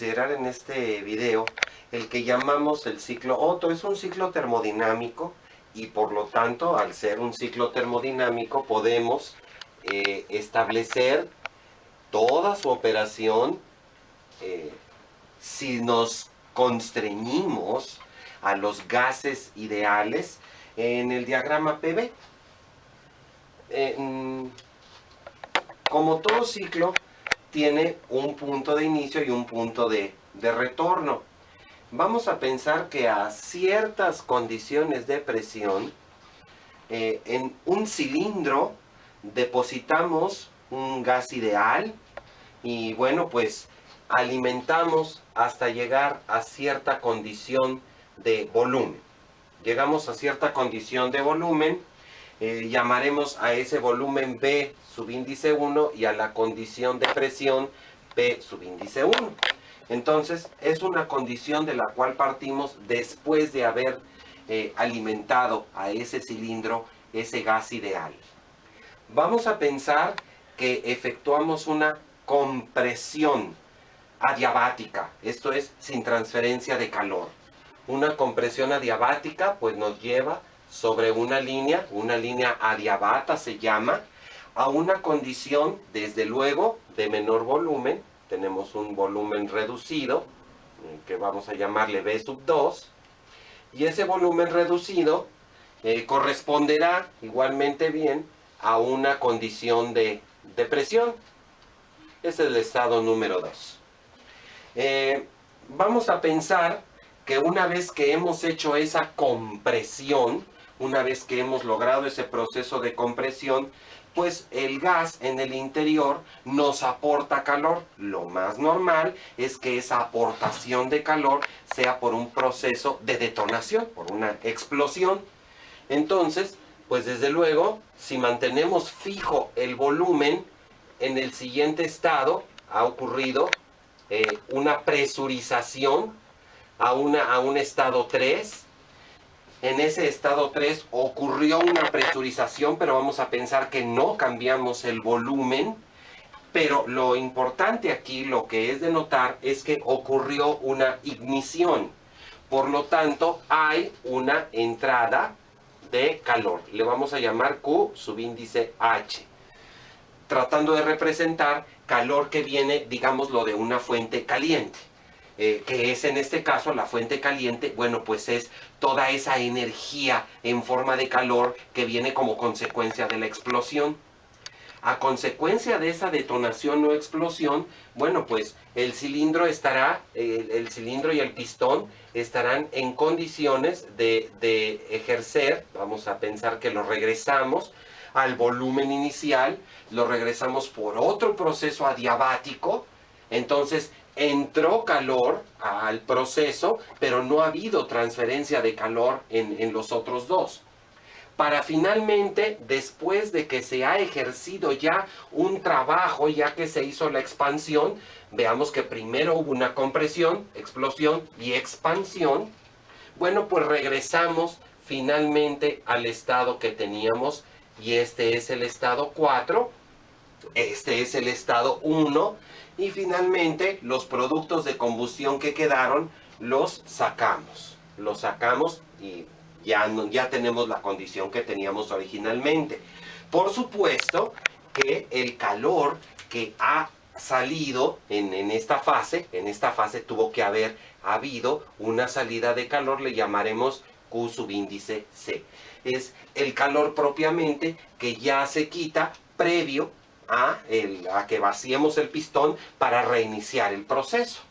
considerar en este video el que llamamos el ciclo Otto. Es un ciclo termodinámico y por lo tanto, al ser un ciclo termodinámico, podemos establecer toda su operación si nos constreñimos a los gases ideales en el diagrama PV. Como todo ciclo, tiene un punto de inicio y un punto de retorno. Vamos a pensar que a ciertas condiciones de presión, en un cilindro depositamos un gas ideal y bueno, pues alimentamos hasta llegar a cierta condición de volumen. Llegamos a cierta condición de volumen, llamaremos a ese volumen B subíndice 1 y a la condición de presión P subíndice 1. Entonces es una condición de la cual partimos después de haber alimentado a ese cilindro ese gas ideal. Vamos a pensar que efectuamos una compresión adiabática, esto es sin transferencia de calor. Una compresión adiabática pues nos lleva sobre una línea adiabata se llama, a una condición desde luego de menor volumen. Tenemos un volumen reducido que vamos a llamarle B sub 2 y ese volumen reducido corresponderá igualmente bien a una condición de presión. Ese es el estado número 2. Vamos a pensar que una vez que hemos hecho esa compresión, una vez que hemos logrado ese proceso de compresión, pues el gas en el interior nos aporta calor. Lo más normal es que esa aportación de calor sea por un proceso de detonación, por una explosión. Entonces, pues desde luego, si mantenemos fijo el volumen, en el siguiente estado ha ocurrido una presurización a un estado 3. En ese estado 3 ocurrió una presurización, pero vamos a pensar que no cambiamos el volumen. Pero lo importante aquí, lo que es de notar, es que ocurrió una ignición. Por lo tanto, hay una entrada de calor. Le vamos a llamar Q subíndice H. Tratando de representar calor que viene, digámoslo, de una fuente caliente. Que es en este caso la fuente caliente, bueno, pues es toda esa energía en forma de calor que viene como consecuencia de la explosión. A consecuencia de esa detonación o explosión, bueno, pues el cilindro estará, el cilindro y el pistón estarán en condiciones de ejercer, vamos a pensar que lo regresamos al volumen inicial, lo regresamos por otro proceso adiabático. Entonces entró calor al proceso, pero no ha habido transferencia de calor en los otros dos. Para finalmente, después de que se ha ejercido ya un trabajo, ya que se hizo la expansión, veamos que primero hubo una compresión, explosión y expansión. Bueno, pues regresamos finalmente al estado que teníamos y este es el estado 4, este es el estado 1 y finalmente los productos de combustión que quedaron los sacamos y ya tenemos la condición que teníamos originalmente. Por supuesto que el calor que ha salido en esta fase tuvo que haber habido una salida de calor, le llamaremos Q subíndice C. Es el calor propiamente que ya se quita previo a que vaciemos el pistón para reiniciar el proceso.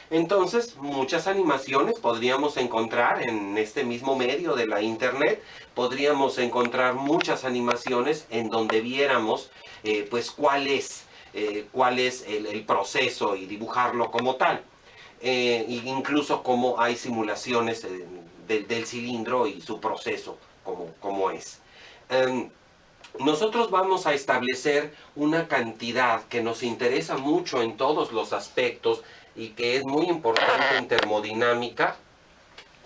Entonces, muchas animaciones podríamos encontrar en este mismo medio de la internet. Podríamos encontrar muchas animaciones en donde viéramos pues cuál es el proceso y dibujarlo como tal. Incluso cómo hay simulaciones del cilindro y su proceso como es. Nosotros vamos a establecer una cantidad que nos interesa mucho en todos los aspectos y que es muy importante en termodinámica.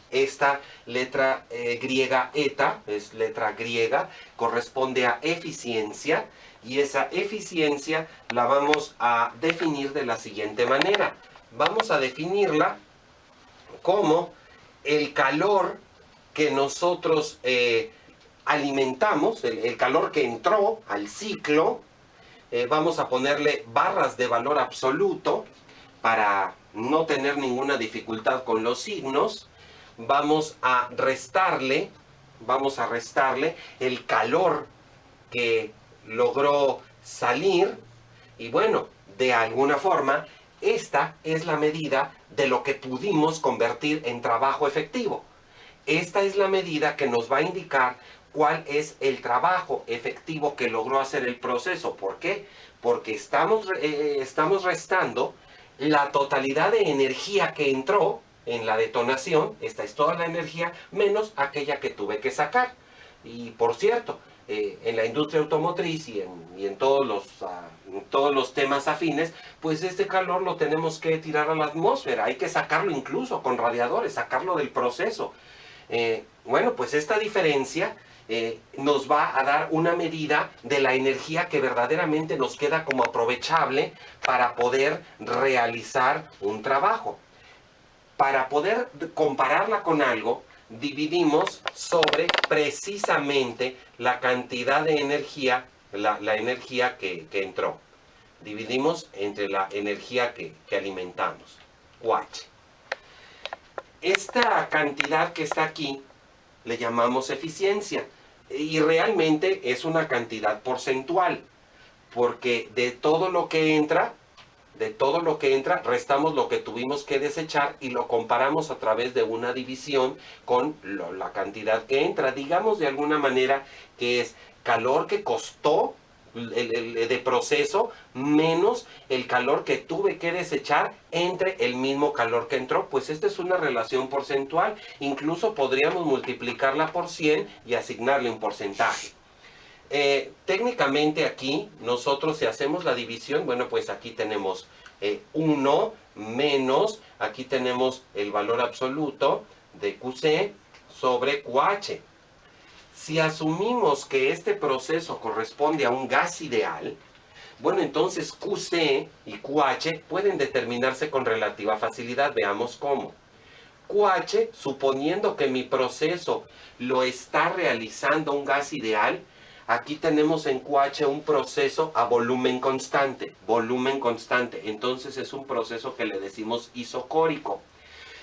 Esta letra griega eta, es letra griega, corresponde a eficiencia y esa eficiencia la vamos a definir de la siguiente manera. vamos a definirla como el calor que nosotros alimentamos, el calor que entró al ciclo. Vamos a ponerle barras de valor absoluto para no tener ninguna dificultad con los signos. Vamos a restarle el calor que logró salir. Y bueno, de alguna forma, esta es la medida de lo que pudimos convertir en trabajo efectivo. Esta es la medida que nos va a indicar cuál es el trabajo efectivo que logró hacer el proceso. ¿Por qué? Porque estamos restando la totalidad de energía que entró en la detonación. Esta es toda la energía menos aquella que tuve que sacar. Y por cierto, en la industria automotriz y en todos los temas afines, pues este calor lo tenemos que tirar a la atmósfera. Hay que sacarlo incluso con radiadores, sacarlo del proceso. Bueno, pues esta diferencia nos va a dar una medida de la energía que verdaderamente nos queda como aprovechable para poder realizar un trabajo. Para poder compararla con algo, dividimos sobre precisamente la cantidad de energía, la energía que entró. Dividimos entre la energía que alimentamos, QH. Esta cantidad que está aquí le llamamos eficiencia y realmente es una cantidad porcentual, porque de todo lo que entra, restamos lo que tuvimos que desechar y lo comparamos a través de una división con la cantidad que entra. Digamos de alguna manera que es calor que costó de proceso menos el calor que tuve que desechar entre el mismo calor que entró. Pues esta es una relación porcentual. Incluso podríamos multiplicarla por 100 y asignarle un porcentaje. Técnicamente aquí nosotros si hacemos la división, bueno, pues aquí tenemos 1 menos, aquí tenemos el valor absoluto de QC sobre QH. Si asumimos que este proceso corresponde a un gas ideal, bueno, entonces QC y QH pueden determinarse con relativa facilidad. Veamos cómo. QH, suponiendo que mi proceso lo está realizando un gas ideal, aquí tenemos en QH un proceso a volumen constante. Entonces es un proceso que le decimos isocórico.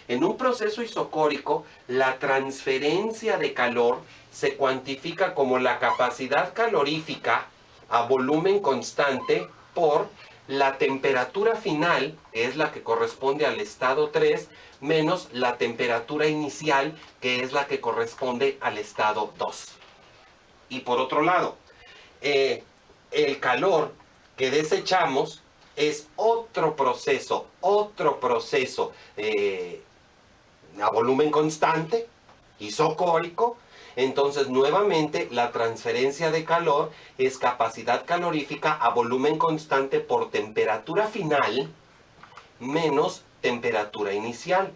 En un proceso isocórico, la transferencia de calor se cuantifica como la capacidad calorífica a volumen constante por la temperatura final, que es la que corresponde al estado 3, menos la temperatura inicial, que es la que corresponde al estado 2. Y por otro lado, el calor que desechamos es otro proceso a volumen constante, isocórico. Entonces nuevamente la transferencia de calor es capacidad calorífica a volumen constante por temperatura final menos temperatura inicial.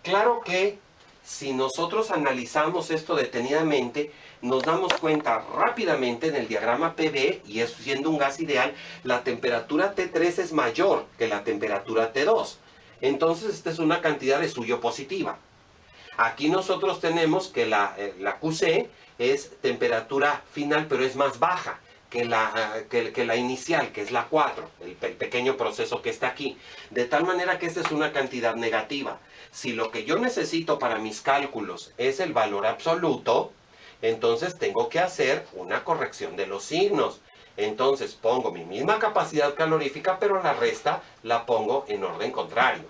Claro que si nosotros analizamos esto detenidamente, nos damos cuenta rápidamente en el diagrama PV, y eso siendo un gas ideal, la temperatura T3 es mayor que la temperatura T2. Entonces esta es una cantidad de suyo positiva. Aquí nosotros tenemos que la QC es temperatura final, pero es más baja que la inicial, que es la 4, el pequeño proceso que está aquí. De tal manera que esta es una cantidad negativa. Si lo que yo necesito para mis cálculos es el valor absoluto, entonces tengo que hacer una corrección de los signos. Entonces pongo mi misma capacidad calorífica, pero la resta la pongo en orden contrario.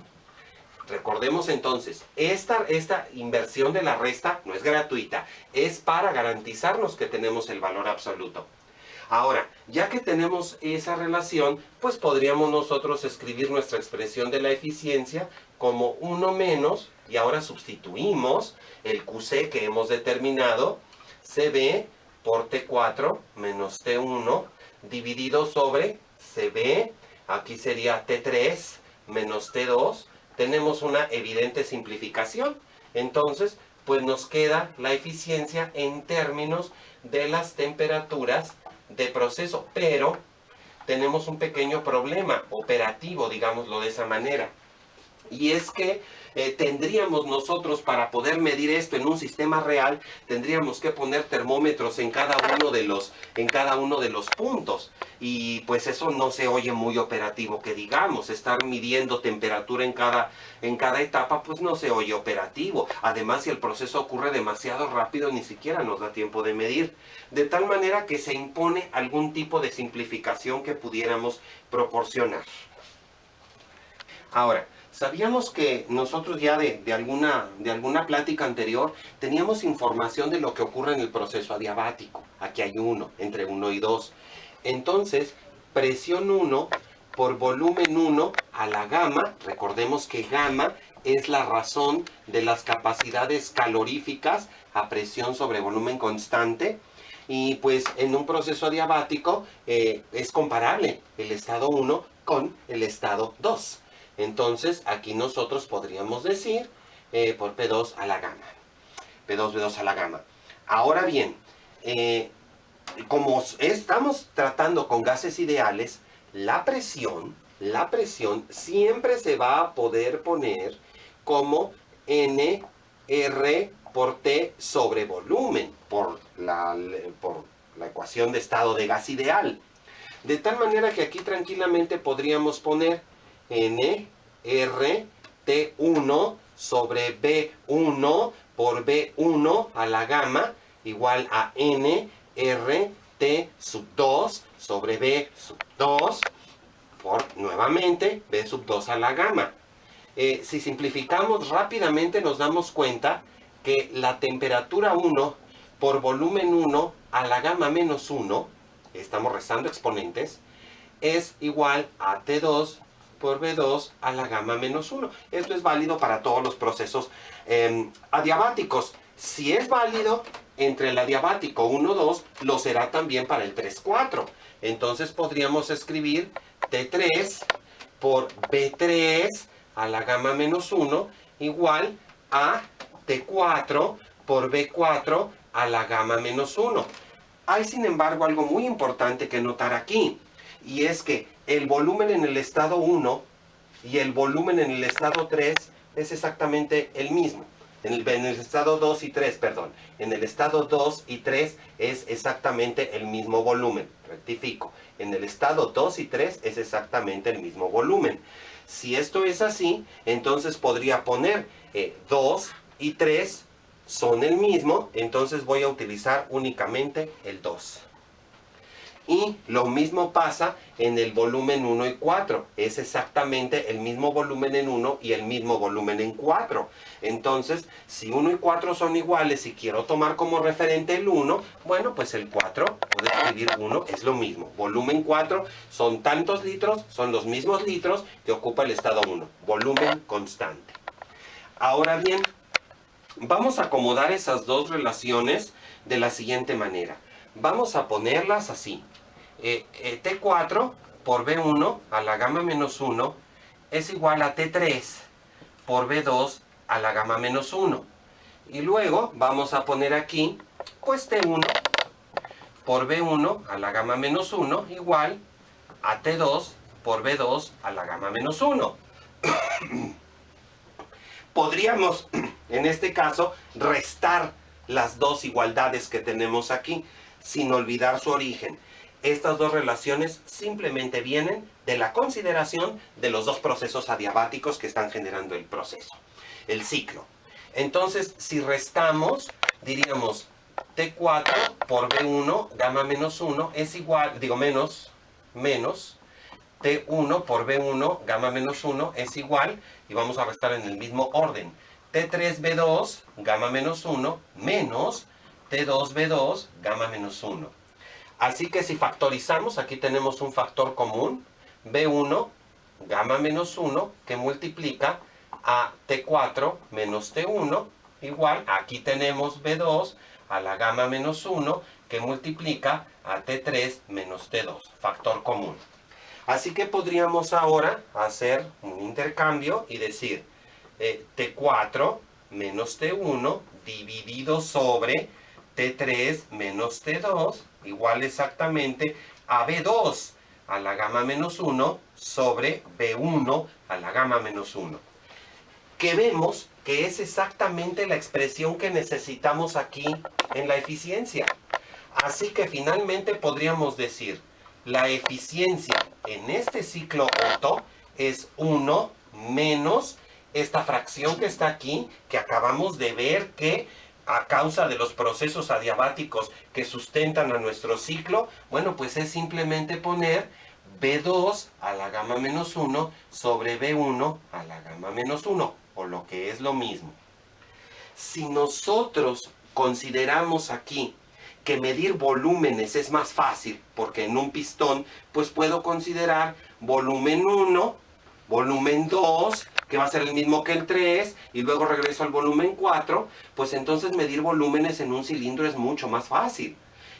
Recordemos entonces, esta inversión de la resta no es gratuita, es para garantizarnos que tenemos el valor absoluto. Ahora, ya que tenemos esa relación, pues podríamos nosotros escribir nuestra expresión de la eficiencia como 1 menos, y ahora sustituimos el QC que hemos determinado, CB por T4 menos T1, dividido sobre CB, aquí sería T3 menos T2, tenemos una evidente simplificación. Entonces, pues nos queda la eficiencia en términos de las temperaturas de proceso, pero tenemos un pequeño problema operativo, digámoslo de esa manera. Y es que tendríamos nosotros, para poder medir esto en un sistema real, tendríamos que poner termómetros en cada uno de los puntos. Y pues eso no se oye muy operativo, que digamos. Estar midiendo temperatura en cada etapa, pues no se oye operativo. Además, si el proceso ocurre demasiado rápido, ni siquiera nos da tiempo de medir. De tal manera que se impone algún tipo de simplificación que pudiéramos proporcionar. Ahora, sabíamos que nosotros ya de alguna plática anterior teníamos información de lo que ocurre en el proceso adiabático. Aquí hay entre 1 y 2. Entonces, presión 1 por volumen 1 a la gamma. Recordemos que gamma es la razón de las capacidades caloríficas a presión sobre volumen constante. Y pues en un proceso adiabático es comparable el estado 1 con el estado 2. Entonces, aquí nosotros podríamos decir por P2 a la gamma. P2, B2 a la gamma. Ahora bien, como estamos tratando con gases ideales, la presión siempre se va a poder poner como NR por T sobre volumen, por la ecuación de estado de gas ideal. De tal manera que aquí tranquilamente podríamos poner NRT1 sobre B1 por B1 a la gamma igual a NRT sub 2 sobre B sub 2 por nuevamente B sub 2 a la gamma. Si simplificamos rápidamente nos damos cuenta que la temperatura 1 por volumen 1 a la gamma menos 1, estamos restando exponentes, es igual a T2 por B2 a la gamma menos 1. Esto es válido para todos los procesos adiabáticos. Si es válido entre el adiabático 1-2, lo será también para el 3-4. Entonces podríamos escribir T3 por B3 a la gamma menos 1 igual a T4 por B4 a la gamma menos 1. Hay, sin embargo, algo muy importante que notar aquí, y es que el volumen en el estado 1 y el volumen en el estado 3 es exactamente el mismo. En el estado 2 y 3, perdón. En el estado 2 y 3 es exactamente el mismo volumen. Rectifico. En el estado 2 y 3 es exactamente el mismo volumen. Si esto es así, entonces podría poner 2 y 3 son el mismo, entonces voy a utilizar únicamente el 2. Y lo mismo pasa en el volumen 1 y 4. Es exactamente el mismo volumen en 1 y el mismo volumen en 4. Entonces, si 1 y 4 son iguales y quiero tomar como referente el 1, bueno, pues el 4, puedo escribir 1, es lo mismo. Volumen 4 son tantos litros, son los mismos litros que ocupa el estado 1. Volumen constante. Ahora bien, vamos a acomodar esas dos relaciones de la siguiente manera. Vamos a ponerlas así. T4 por B1 a la gamma menos 1 es igual a T3 por B2 a la gamma menos 1. Y luego vamos a poner aquí, pues T1 por B1 a la gamma menos 1 igual a T2 por B2 a la gamma menos 1. Podríamos, en este caso, restar las dos igualdades que tenemos aquí, sin olvidar su origen. Estas dos relaciones simplemente vienen de la consideración de los dos procesos adiabáticos que están generando el proceso, el ciclo. Entonces, si restamos, diríamos T4 por B1, gamma menos 1, es igual, menos T1 por B1, gamma menos 1, es igual, y vamos a restar en el mismo orden, T3B2, gamma menos 1, menos T2B2, gamma menos 1. Así que si factorizamos, aquí tenemos un factor común, B1, gamma menos 1, que multiplica a T4 menos T1, igual, aquí tenemos B2 a la gamma menos 1, que multiplica a T3 menos T2, factor común. Así que podríamos ahora hacer un intercambio y decir T4 menos T1 dividido sobre T3 menos T2 igual exactamente a B2 a la gamma menos 1 sobre B1 a la gamma menos 1. Que vemos que es exactamente la expresión que necesitamos aquí en la eficiencia. Así que finalmente podríamos decir, la eficiencia en este ciclo Otto es 1 menos esta fracción que está aquí, que acabamos de ver que a causa de los procesos adiabáticos que sustentan a nuestro ciclo, bueno, pues es simplemente poner B2 a la gamma menos 1 sobre B1 a la gamma menos 1, o lo que es lo mismo. Si nosotros consideramos aquí que medir volúmenes es más fácil, porque en un pistón pues puedo considerar volumen 1, volumen 2, que va a ser el mismo que el 3, y luego regreso al volumen 4, pues entonces medir volúmenes en un cilindro es mucho más fácil.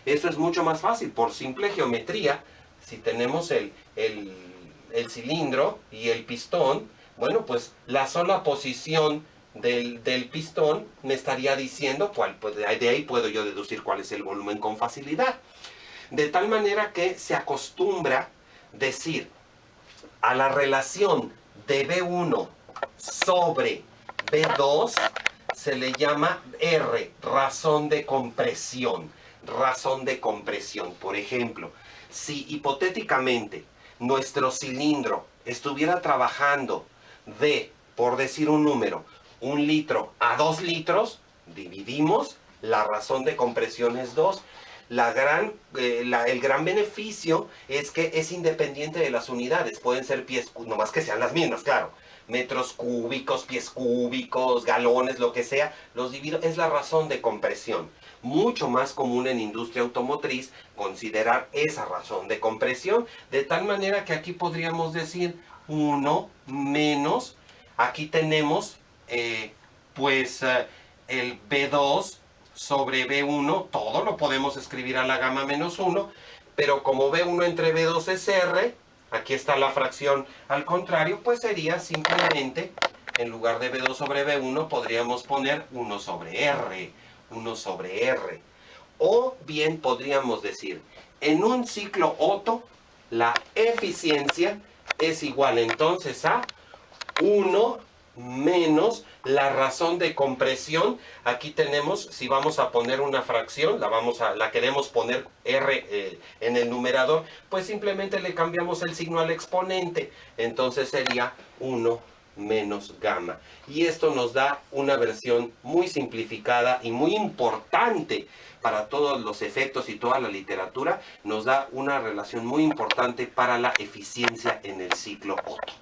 Eso es mucho más fácil por simple geometría. Si tenemos el cilindro y el pistón, bueno, pues la sola posición del pistón me estaría diciendo cuál, pues de ahí puedo yo deducir cuál es el volumen con facilidad. De tal manera que se acostumbra decir a la relación de B1 sobre B2 se le llama R, razón de compresión. Razón de compresión. Por ejemplo, si hipotéticamente nuestro cilindro estuviera trabajando de, por decir un número, 1 litro a 2 litros, dividimos, la razón de compresión es 2. El gran beneficio es que es independiente de las unidades. Pueden ser pies, nomás que sean las mismas, claro. Metros cúbicos, pies cúbicos, galones, lo que sea, los divido. Es la razón de compresión. Mucho más común en industria automotriz considerar esa razón de compresión, de tal manera que aquí podríamos decir 1 menos, aquí tenemos el B2 sobre B1, todo lo podemos escribir a la gamma menos 1, pero como B1 entre B2 es R, aquí está la fracción al contrario, pues sería simplemente, en lugar de B2 sobre B1, podríamos poner 1 sobre R, 1 sobre R. O bien podríamos decir, en un ciclo Otto, la eficiencia es igual entonces a 1 menos la razón de compresión. Aquí tenemos, si vamos a poner una fracción, la queremos poner R en el numerador, pues simplemente le cambiamos el signo al exponente. Entonces sería 1 menos gamma. Y esto nos da una versión muy simplificada y muy importante para todos los efectos y toda la literatura. Nos da una relación muy importante para la eficiencia en el ciclo Otto.